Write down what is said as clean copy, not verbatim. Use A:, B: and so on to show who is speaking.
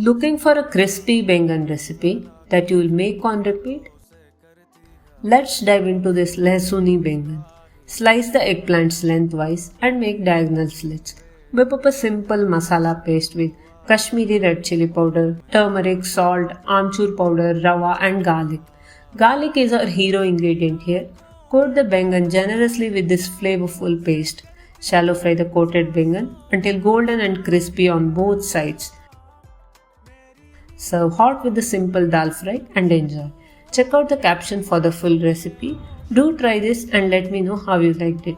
A: Looking for a crispy Baingan recipe that you will make on repeat? Let's dive into this Lehsuni Baingan. Slice the eggplants lengthwise and make diagonal slits. Whip up a simple masala paste with Kashmiri red chili powder, turmeric, salt, Amchur powder, Rava and garlic. Garlic is our hero ingredient here. Coat the Baingan generously with this flavorful paste. Shallow fry the coated Baingan until golden and crispy on both sides. Serve hot with the simple dal fry and enjoy. Check out the caption for the full recipe. Do try this and let me know how you liked it.